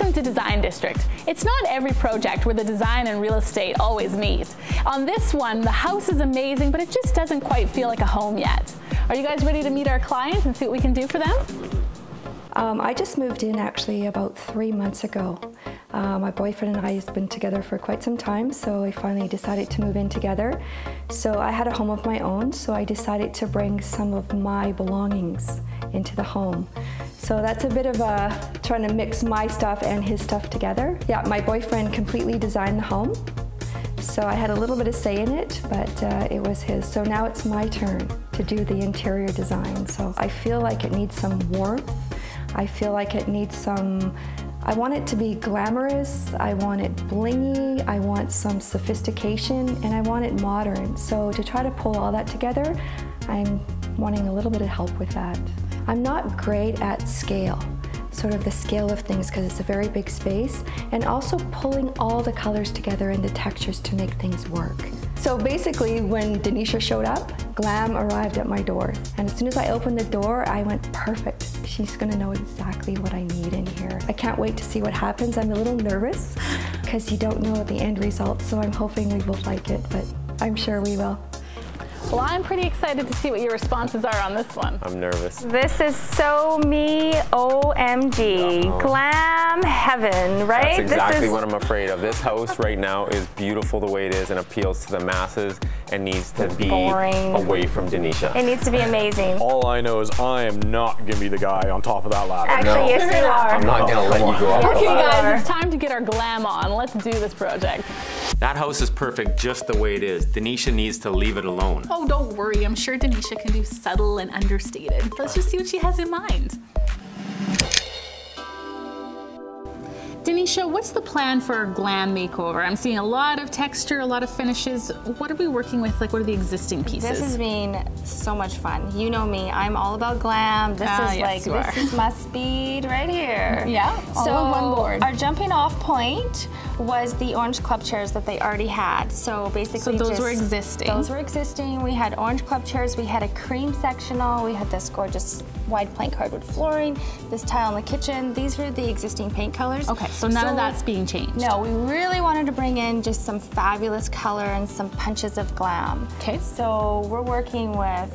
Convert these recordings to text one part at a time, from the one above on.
Welcome to Design District. It's not every project where the design and real estate always meet. On this one, the house is amazing, but it just doesn't quite feel like a home yet. Are you guys ready to meet our client and see what we can do for them? I just moved in actually about 3 months ago. My boyfriend and I have been together for quite some time, so we finally decided to move in together. So I had a home of my own, so I decided to bring some of my belongings into the home. So that's a bit of trying to mix my stuff and his stuff together. Yeah, my boyfriend completely designed the home, so I had a little bit of say in it, but it was his. So now it's my turn to do the interior design. So I feel like it needs some warmth. I feel like it needs some, I want it to be glamorous, I want it blingy, I want some sophistication, and I want it modern. So to try to pull all that together, I'm wanting a little bit of help with that. I'm not great at scale, sort of the scale of things, because it's a very big space, and also pulling all the colors together and the textures to make things work. So basically, when Denisha showed up, glam arrived at my door. And as soon as I opened the door, I went, perfect. She's gonna know exactly what I need in here. I can't wait to see what happens. I'm a little nervous because you don't know the end result, so I'm hoping we will like it, but I'm sure we will. Well, I'm pretty excited to see what your responses are on this one. I'm nervous. This is so me, OMG. Glam heaven, right? That's exactly what I'm afraid of. This house right now is beautiful the way it is and appeals to the masses and needs to be away from Denisha. It needs to be amazing. All I know is I am not going to be the guy on top of that ladder. Actually, yes, you are. I'm not going to let you go up. Okay, guys, it's time to get our glam on. Let's do this project. That house is perfect just the way it is. Denisha needs to leave it alone. Oh, don't worry. I'm sure Denisha can do subtle and understated. Let's just see what she has in mind. Denisha, what's the plan for our glam makeover? I'm seeing a lot of texture, a lot of finishes. What are we working with? Like, what are the existing pieces? This has been so much fun. You know me, I'm all about glam. This is my speed right here. Yeah, all on one board. Our jumping off point was the orange club chairs that they already had. So basically, those were existing. Those were existing. We had orange club chairs. We had a cream sectional. We had this gorgeous wide plank hardwood flooring. This tile in the kitchen. These were the existing paint colors. Okay, so none of that's being changed. No, we really wanted to bring in just some fabulous color and some punches of glam. Okay. So we're working with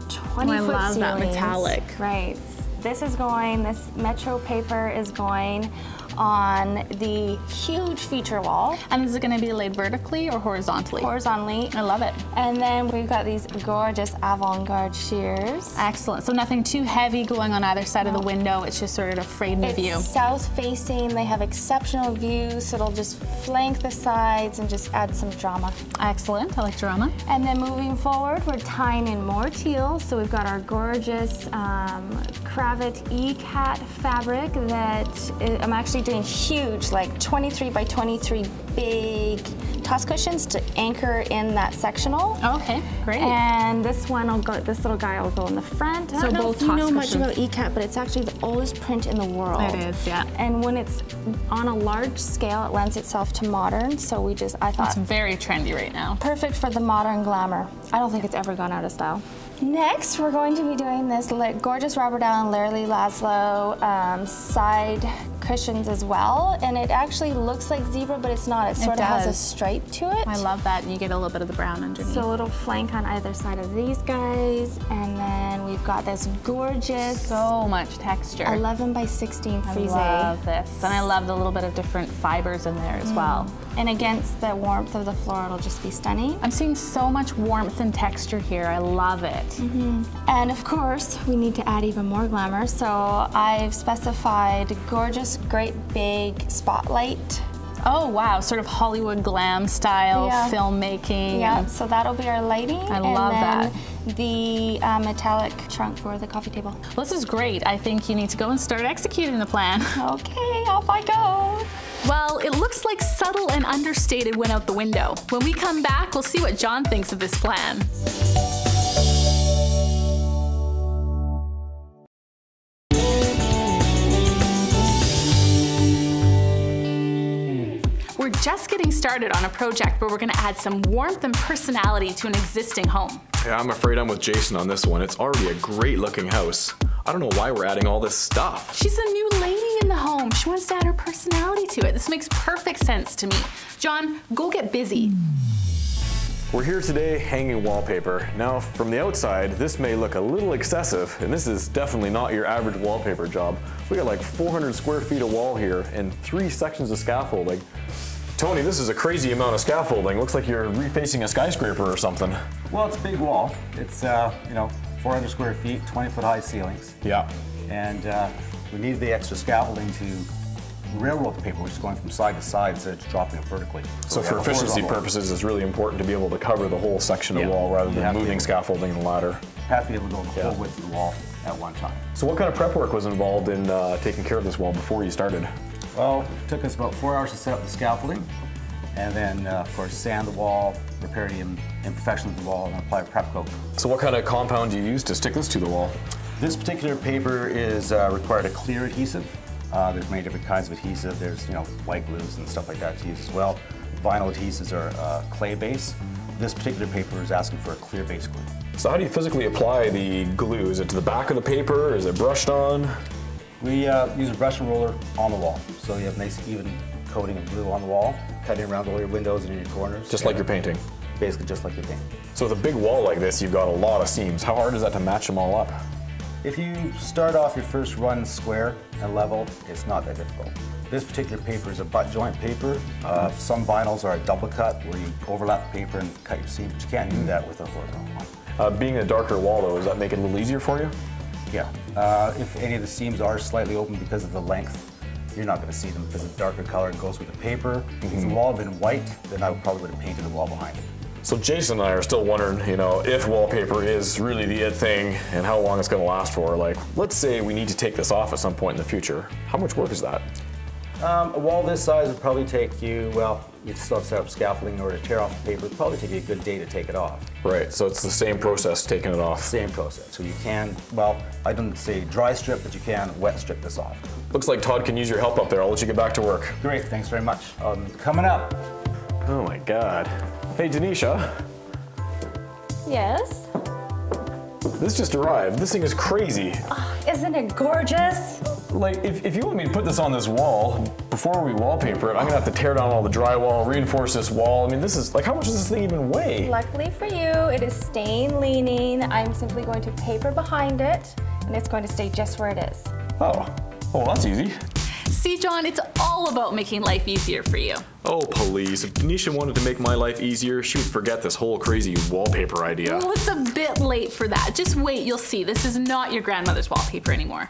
20-foot ceilings. I love that metallic. Right. This is going, this Metro paper is going on the huge feature wall. And is it going to be laid vertically or horizontally? Horizontally. I love it. And then we've got these gorgeous avant-garde shears. Excellent. So nothing too heavy going on either side of the window. It's just sort of frame the view. It's south-facing. They have exceptional views, so it'll just flank the sides and just add some drama. Excellent. I like drama. And then moving forward, we're tying in more teal. So we've got our gorgeous cravat E-cat fabric that I'm actually doing huge, like 23 by 23 big toss cushions to anchor in that sectional. Okay, great. And this one will go, this little guy will go in the front. I don't know if you know much about E-cat, but it's actually the oldest print in the world. It is, yeah. And when it's on a large scale, it lends itself to modern. So I thought. It's very trendy right now. Perfect for the modern glamour. I don't think it's ever gone out of style. Next, we're going to be doing this gorgeous Robert Allen Larry Laszlo side cushions as well, and it actually looks like zebra, but it's not. It sort of has a stripe to it. I love that, and you get a little bit of the brown underneath. So it'll flank on either side of these guys, and then we've got this gorgeous, so much texture, 11 by 16 frise. I love this, and I love the little bit of different fibers in there as well. And against the warmth of the floor, it'll just be stunning. I'm seeing so much warmth and texture here. I love it. And of course, we need to add even more glamour. So I've specified gorgeous, great big spotlight. Oh wow, sort of Hollywood glam style filmmaking. Yeah, so that'll be our lighting. I love that. The metallic trunk for the coffee table. Well, this is great. I think you need to go and start executing the plan. Okay, off I go. Well, it looks like subtle and understated went out the window. When we come back, we'll see what John thinks of this plan. We're just getting started on a project where we're going to add some warmth and personality to an existing home. Yeah, I'm afraid I'm with Jason on this one. It's already a great looking house. I don't know why we're adding all this stuff. She's a new lady in the home. She wants to add her personality to it. This makes perfect sense to me. John, go get busy. We're here today hanging wallpaper. Now, from the outside, this may look a little excessive, and this is definitely not your average wallpaper job. We got like 400 square feet of wall here and 3 sections of scaffolding. Tony, this is a crazy amount of scaffolding. Looks like you're refacing a skyscraper or something. Well, it's a big wall. It's, 400 square feet, 20-foot high ceilings. Yeah. And we need the extra scaffolding to railroad the paper, which is going from side to side instead of dropping it vertically. So for efficiency purposes, it's really important to be able to cover the whole section of wall rather than moving scaffolding and ladder. Have to be able to go the whole width of the wall at one time. So what kind of prep work was involved in taking care of this wall before you started? Well, it took us about 4 hours to set up the scaffolding, and then, of course, sand the wall, repair the imperfections of the wall, and apply a prep coat. So what kind of compound do you use to stick this to the wall? This particular paper is required a clear adhesive. There's many different kinds of adhesive. There's, white glues and stuff like that to use as well. Vinyl adhesives are clay base. This particular paper is asking for a clear base glue. So how do you physically apply the glue? Is it to the back of the paper? Is it brushed on? We use a brush and roller on the wall. So you have nice even coating of glue on the wall, cutting around all your windows and in your corners. Just like you're painting? Basically just like you're painting. So with a big wall like this, you've got a lot of seams. How hard is that to match them all up? If you start off your first run square and level, it's not that difficult. This particular paper is a butt joint paper. Some vinyls are a double cut where you overlap the paper and cut your seam, but you can't do that with a horizontal one. Being a darker wall though, does that make it a little easier for you? Yeah. If any of the seams are slightly open because of the length, you're not going to see them because the darker color goes with the paper. If the wall had been white, then I probably would have painted the wall behind it. So Jason and I are still wondering, if wallpaper is really the it thing and how long it's going to last for. Like, let's say we need to take this off at some point in the future. How much work is that? A wall this size would probably take you, you'd still have to set up scaffolding in order to tear off the paper. It'd probably take you a good day to take it off. Right, so it's the same process taking it off. Same process. So you can, I didn't say dry strip, but you can wet strip this off. Looks like Todd can use your help up there. I'll let you get back to work. Great, thanks very much. Coming up. Oh my God. Hey, Denisha. Yes? This just arrived. This thing is crazy. Isn't it gorgeous? Like, if you want me to put this on this wall, before we wallpaper it, I'm gonna have to tear down all the drywall, reinforce this wall. I mean, this is, how much does this thing even weigh? Luckily for you, it is stain leaning. I'm simply going to paper behind it, and it's going to stay just where it is. Oh, that's easy. See, John, it's all about making life easier for you. Oh, please. If Denisha wanted to make my life easier, she would forget this whole crazy wallpaper idea. Well, it's a bit late for that. Just wait, you'll see. This is not your grandmother's wallpaper anymore.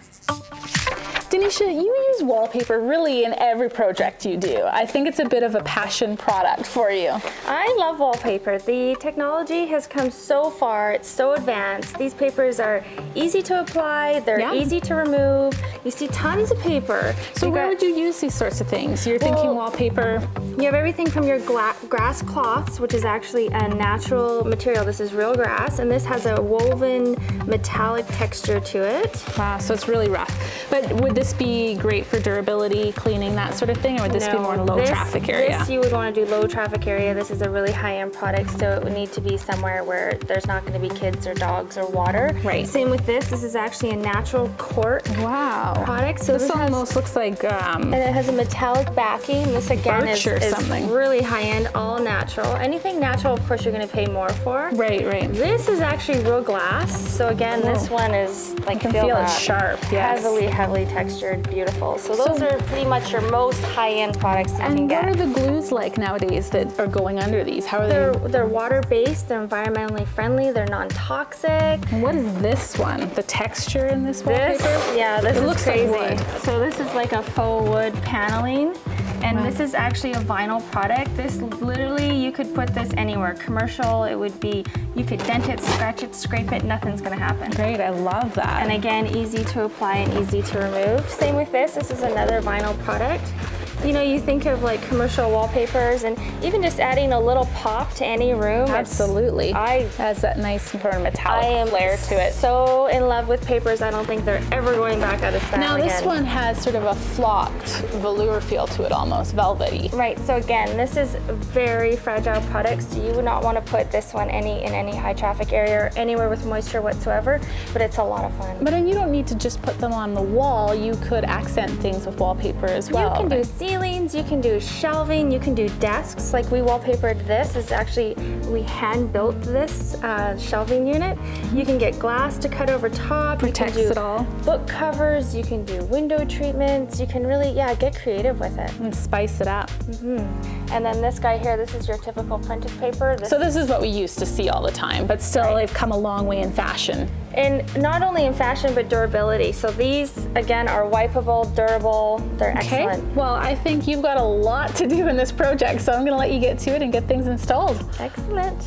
Denisha, you use wallpaper really in every project you do. I think it's a bit of a passion product for you. I love wallpaper. The technology has come so far. It's so advanced. These papers are easy to apply. They're easy to remove. You see tons of paper. So where would you use these sorts of things? You're thinking wallpaper. You have everything from your grass cloths, which is actually a natural material. This is real grass, and this has a woven metallic texture to it. Wow, so it's really rough. But would this be great for durability, cleaning, that sort of thing, or would this be more in a low traffic area? This you would want to do low traffic area. This is a really high-end product, so it would need to be somewhere where there's not going to be kids or dogs or water. Right. Same with this. This is actually a natural cork product. So this almost looks like and it has a metallic backing. This again is really high-end, all natural. Anything natural, of course, you're going to pay more for. Right. This is actually real glass. So again, this one is like you can feel it sharp. Yes. Heavily textured, beautiful. So those are pretty much your most high-end products you can get. And what are the glues like nowadays that are going under these? How are they? They're water-based. They're environmentally friendly. They're non-toxic. What is this one? The texture in this wallpaper? This looks crazy. like wood. So this is like a faux wood paneling. And this is actually a vinyl product. This literally, you could put this anywhere. Commercial, it would be, you could dent it, scratch it, scrape it, nothing's gonna happen. Great, I love that. And again, easy to apply and easy to remove. Same with this is another vinyl product. You know, you think of like commercial wallpapers and even just adding a little pop to any room. Absolutely. Has that nice sort of metallic flair to it. So in love with papers, I don't think they're ever going back out of style now again. This one has sort of a flocked velour feel to it, almost velvety. Right, so again, this is very fragile product, so you would not want to put this one in any high traffic area or anywhere with moisture whatsoever, but it's a lot of fun. But then you don't need to just put them on the wall, you could accent things with wallpaper as well. You can do ceilings, you can do shelving, you can do desks. Like we wallpapered this, is actually, we hand built this shelving unit. You can get glass to cut over top. Protects you can do it all. book covers, you can do window treatments, you can really, get creative with it. And spice it up. And then this guy here, this is your typical printed paper. So this is what we used to see all the time, but still they've come a long way in fashion. And not only in fashion, but durability. So these, again, are wipeable, durable, they're excellent. Well, I think you've got a lot to do in this project, so I'm gonna let you get to it and get things installed. Excellent.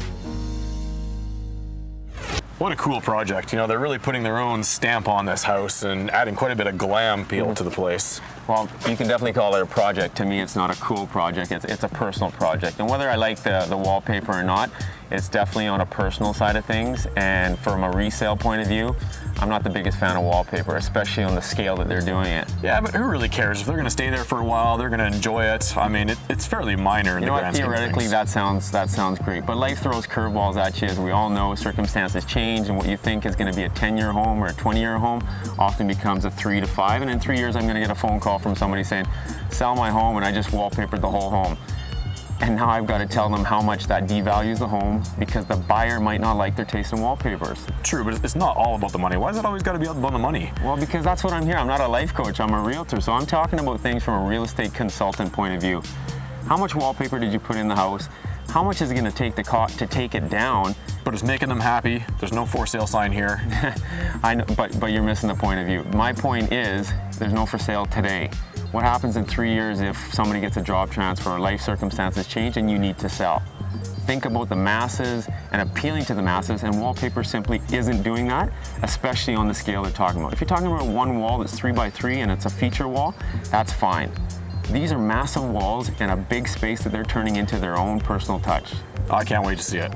What a cool project. You know, they're really putting their own stamp on this house and adding quite a bit of glam feel to the place. Well, you can definitely call it a project. To me, it's not a cool project. It's a personal project. And whether I like the wallpaper or not, it's definitely on a personal side of things. And from a resale point of view, I'm not the biggest fan of wallpaper, especially on the scale that they're doing it. Yeah, but who really cares? If they're going to stay there for a while, they're going to enjoy it. I mean, it's fairly minor in the grand scheme of things. Theoretically, that sounds great. But life throws curveballs at you, as we all know. Circumstances change, and what you think is going to be a 10-year home or a 20-year home often becomes a 3 to 5. And in 3 years, I'm going to get a phone call from somebody saying, sell my home, and I just wallpapered the whole home. And now I've got to tell them how much that devalues the home because the buyer might not like their taste in wallpapers. True, but it's not all about the money. Why is it always got to be about the money? Well, because that's what I'm here. I'm not a life coach, I'm a realtor. So I'm talking about things from a real estate consultant point of view. How much wallpaper did you put in the house? How much is it going to take to take it down? But it's making them happy. There's no for sale sign here. I know, but you're missing the point of view. My point is, there's no for sale today. What happens in 3 years if somebody gets a job transfer or life circumstances change and you need to sell? Think about the masses and appealing to the masses, and wallpaper simply isn't doing that, especially on the scale they're talking about. If you're talking about one wall that's 3 by 3 and it's a feature wall, that's fine. These are massive walls in a big space that they're turning into their own personal touch. I can't wait to see it.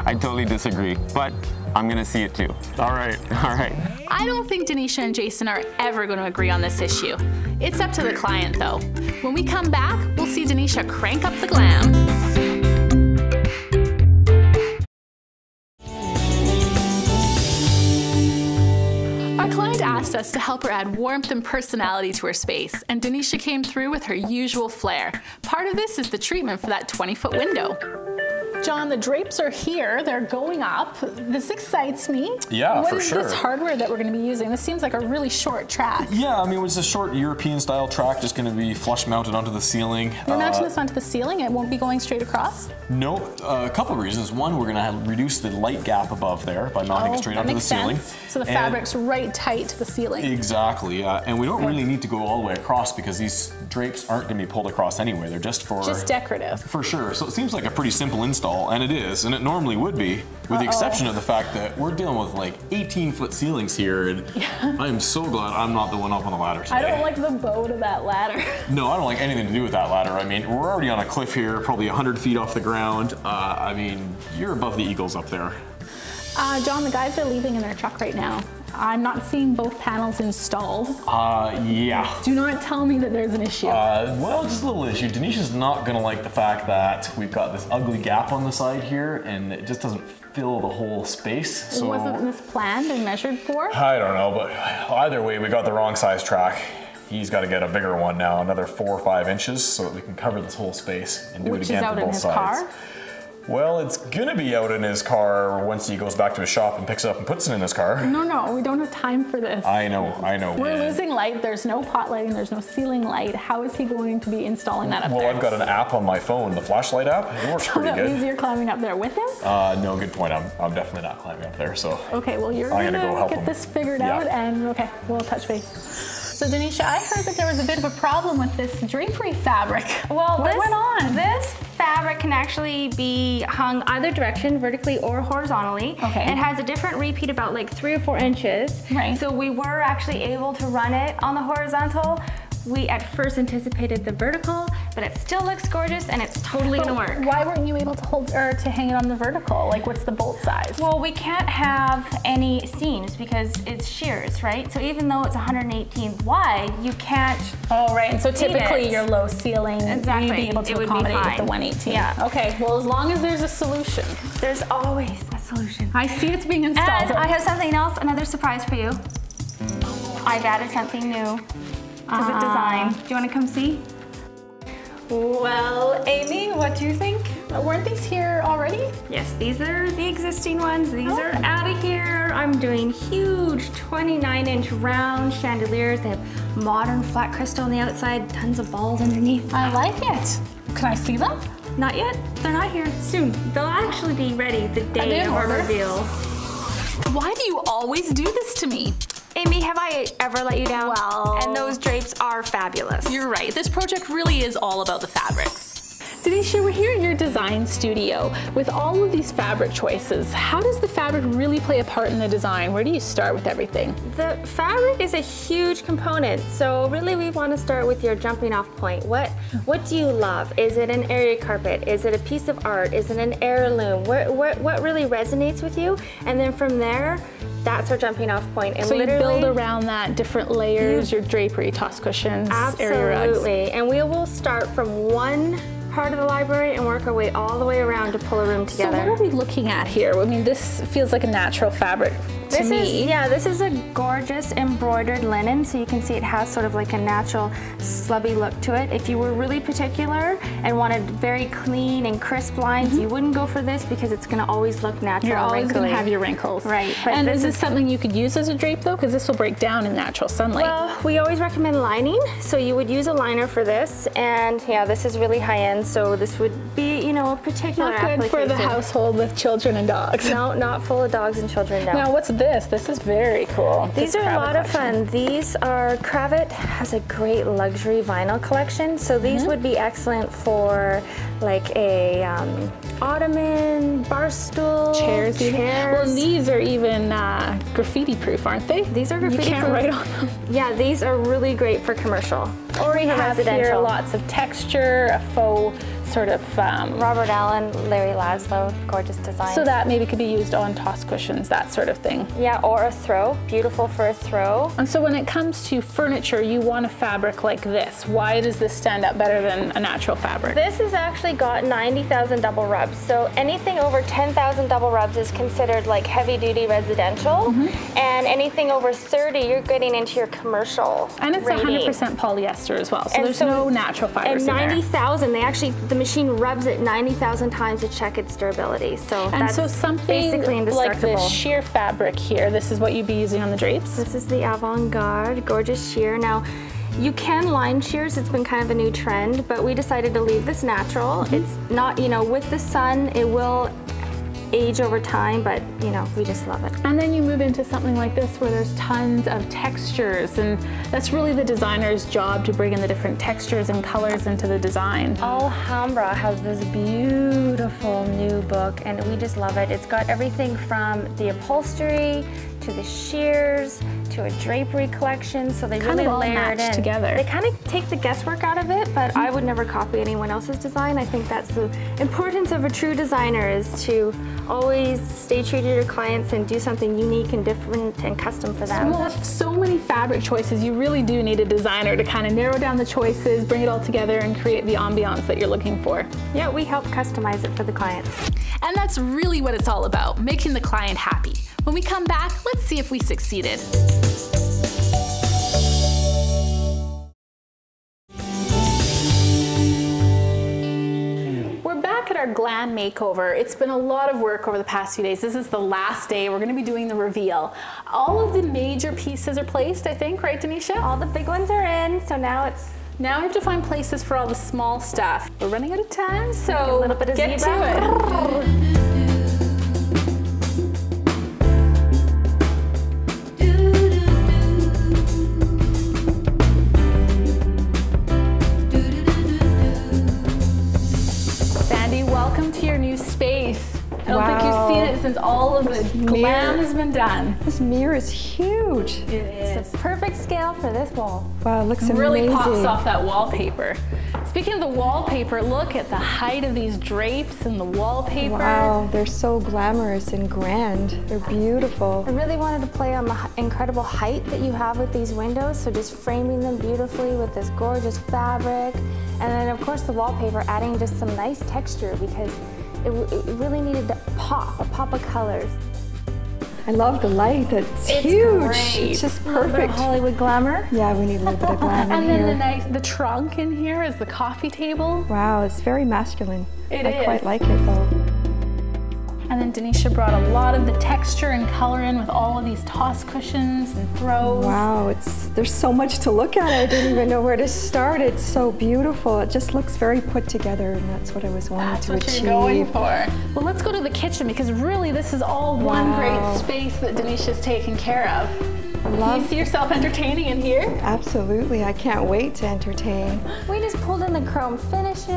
I totally disagree, but I'm gonna see it too. All right. All right. I don't think Denisha and Jason are ever going to agree on this issue. It's up to the client though. When we come back, we'll see Denisha crank up the glam. Our client asked us to help her add warmth and personality to her space, and Denisha came through with her usual flair. Part of this is the treatment for that 20-foot window. John, the drapes are here. They're going up. This excites me. Yeah, for sure. What is this hardware that we're going to be using? This seems like a really short track. Yeah, I mean, it's a short European-style track, just going to be flush mounted onto the ceiling. You're mounting this onto the ceiling? It won't be going straight across? No, a couple of reasons. One, we're going to reduce the light gap above there by mounting it straight onto the ceiling. So the fabric's right tight to the ceiling. Exactly, yeah. And we don't really need to go all the way across because these drapes aren't going to be pulled across anyway. They're just for... Just decorative. For sure. So it seems like a pretty simple install, and it is. And it normally would be, with the exception of the fact that we're dealing with like 18-foot ceilings here, and I am so glad I'm not the one up on the ladder today. I don't like the bow to that ladder. No, I don't like anything to do with that ladder. I mean, we're already on a cliff here, probably 100 feet off the ground. I mean, you're above the eagles up there. John, the guys are leaving in their truck right now. I'm not seeing both panels installed. Yeah. Do not tell me that there's an issue. Well, just a little issue. Denisha's not gonna like the fact that we've got this ugly gap on the side here, and it just doesn't fill the whole space. So wasn't this planned and measured for? I don't know, but either way, we got the wrong size track. He's got to get a bigger one now, another 4 or 5 inches, so that we can cover this whole space and do it again for both sides. Which is out in his car? Well, it's gonna be out in his car once he goes back to his shop and picks it up and puts it in his car. No, we don't have time for this. I know. We're losing light, there's no pot lighting, there's no ceiling light. How is he going to be installing that up there? Well, I've got an app on my phone, the flashlight app. It works pretty good. So that means you're climbing up there with him? No, good point. I'm definitely not climbing up there, so. Okay, well, you're gonna go help get him. this figured out, and okay, we'll touch base. So Denisha, I heard that there was a bit of a problem with this drapery fabric. Well, what went on? This fabric can actually be hung either direction, vertically or horizontally. Okay. It has a different repeat, about like 3 or 4 inches. Right. So we were actually able to run it on the horizontal, We at first anticipated the vertical, but it still looks gorgeous and it's totally gonna work. Why weren't you able to hold or to hang it on the vertical? Like, what's the bolt size? Well, we can't have any seams because it's shears, right? So even though it's 118 wide, you can't. Oh, right. And so typically your low ceiling, exactly, you'd be able to accommodate with the 118. Yeah. Okay. Well, as long as there's a solution. There's always a solution. I see it's being installed. And I have something else, another surprise for you. I've added something new to the design. Do you want to come see? Well, Amy, what do you think? Weren't these here already? Yes, these are the existing ones. These are out of here. I'm doing huge 29-inch round chandeliers. They have modern flat crystal on the outside, tons of balls underneath. I like it. Can I see them? Not yet. They're not here. Soon. They'll actually be ready the day of our reveal. Why do you always do this to me? Amy, have I ever let you down? Well, and those drapes are fabulous. You're right. This project really is all about the fabrics. Denisha, we're here at your design studio with all of these fabric choices. How does the fabric really play a part in the design? Where do you start with everything? The fabric is a huge component, so really we want to start with your jumping off point. What do you love? Is it an area carpet? Is it a piece of art? Is it an heirloom? What really resonates with you? And then from there, that's our jumping off point. And so you build around that different layers, your drapery, toss cushions, area rugs. Absolutely, and we will start from one part of the library and work our way all the way around to pull a room together. So what are we looking at here? I mean, this feels like a natural fabric to me. This is a gorgeous embroidered linen, so you can see it has sort of like a natural slubby look to it. If you were really particular and wanted very clean and crisp lines, you wouldn't go for this because it's gonna always look natural. You're always wrinkly. gonna have your wrinkles. Right. And is this something you could use as a drape though? Because this will break down in natural sunlight. Well, we always recommend lining, so you would use a liner for this, and yeah, this is really high end, so this would be, you know, a particular Not good for the household with children and dogs. No, not full of dogs and children, no. Now, what's this? This is very cool. These are a lot of fun. These are, Cravat has a great luxury vinyl collection, so these would be excellent for like a ottoman, bar stool, chairs. Well, and these are even graffiti proof, aren't they? These are graffiti proof. You can't write on them. Yeah, these are really great for commercial. Or we have here lots of texture, a faux sort of Robert Allen, Larry Laszlo, gorgeous design. So that maybe could be used on toss cushions, that sort of thing. Yeah, or a throw, beautiful for a throw. And so when it comes to furniture, you want a fabric like this. Why does this stand up better than a natural fabric? This has actually got 90,000 double rubs. So anything over 10,000 double rubs is considered like heavy duty residential. And anything over 30, you're getting into your commercial And it's 100% polyester as well. So there's no natural fibers in there. And 90,000, the machine rubs it 90,000 times to check its durability. So that's something basically indestructible. Like this sheer fabric here, this is what you'd be using on the drapes? This is the avant-garde, gorgeous sheer. Now, you can line shears, it's been kind of a new trend, but we decided to leave this natural. It's not, you know, with the sun, it will age over time, but you know, we just love it. And then you move into something like this where there's tons of textures, and that's really the designer's job to bring in the different textures and colors into the design. Alhambra has this beautiful new book, and we just love it. It's got everything from the upholstery to the shears to a drapery collection, so they really layer it in together. They kind of take the guesswork out of it, but I would never copy anyone else's design. I think that's the importance of a true designer, is to always stay true to your clients and do something unique and different and custom for them. Well, with so many fabric choices, you really do need a designer to kind of narrow down the choices, bring it all together, and create the ambiance that you're looking for. Yeah, we help customize it for the clients. And that's really what it's all about, making the client happy. When we come back, let's see if we succeeded. We're back at our glam makeover. It's been a lot of work over the past few days. This is the last day. We're going to be doing the reveal. All of the major pieces are placed, I think, right, Denisha? All the big ones are in, so now we have to find places for all the small stuff. We're running out of time, so a little bit of get zebra. to it. Welcome to your new space. I don't think you've seen it since all of the glam has been been done. This mirror is huge. It is. It's a perfect scale for this wall. Wow, it looks amazing. Really pops off that wallpaper. Speaking of the wallpaper, look at the height of these drapes and the wallpaper. Wow, they're so glamorous and grand. They're beautiful. I really wanted to play on the incredible height that you have with these windows, so just framing them beautifully with this gorgeous fabric. And then of course the wallpaper adding just some nice texture because it really needed a pop of colors. I love the light. It's huge. Great. It's just A little bit of perfect. Hollywood glamour. Yeah, we need a little bit of glam And in then here. the trunk in here is the coffee table. Wow, it's very masculine. It I is. quite like it though. And then Denisha brought a lot of the texture and color in with all of these toss cushions and throws. Wow, there's so much to look at. I didn't even know where to start. It's so beautiful. It just looks very put together, and that's what I was wanting That's to what achieve. you're going for. Well, let's go to the kitchen because really this is all one great space that Denisha's taken care of. Can you see yourself entertaining in here? Absolutely, I can't wait to entertain. We just pulled in the chrome finishes,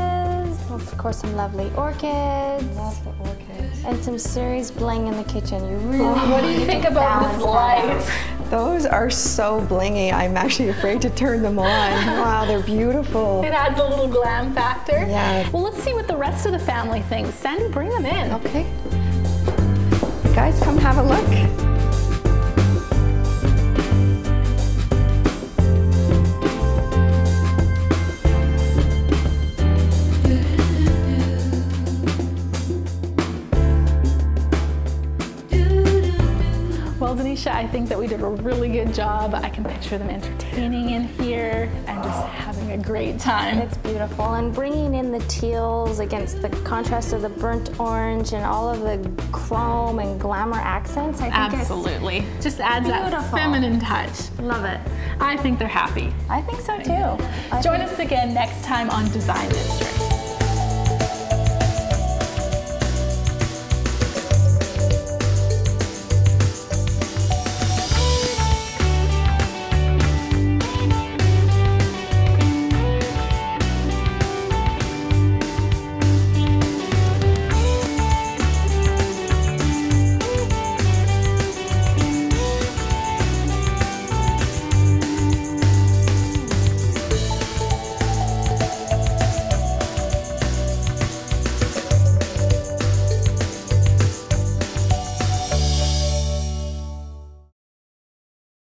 of course some lovely orchids. Love the orchids. And some serious bling in the kitchen. You really What do you think about this lights? Those are so blingy. I'm actually afraid to turn them on. Wow, they're beautiful. It adds a little glam factor. Yeah. Well, let's see what the rest of the family thinks. Sandy, bring them in. Okay. Guys, come have a look. Well, Denisha, I think that we did a really good job. I can picture them entertaining in here and just having a great time. It's beautiful, and bringing in the teals against the contrast of the burnt orange and all of the chrome and glamour accents. I think Absolutely. Just adds that beautiful. feminine touch. Love it. I think they're happy. I think so too. Join us again next time on Design District.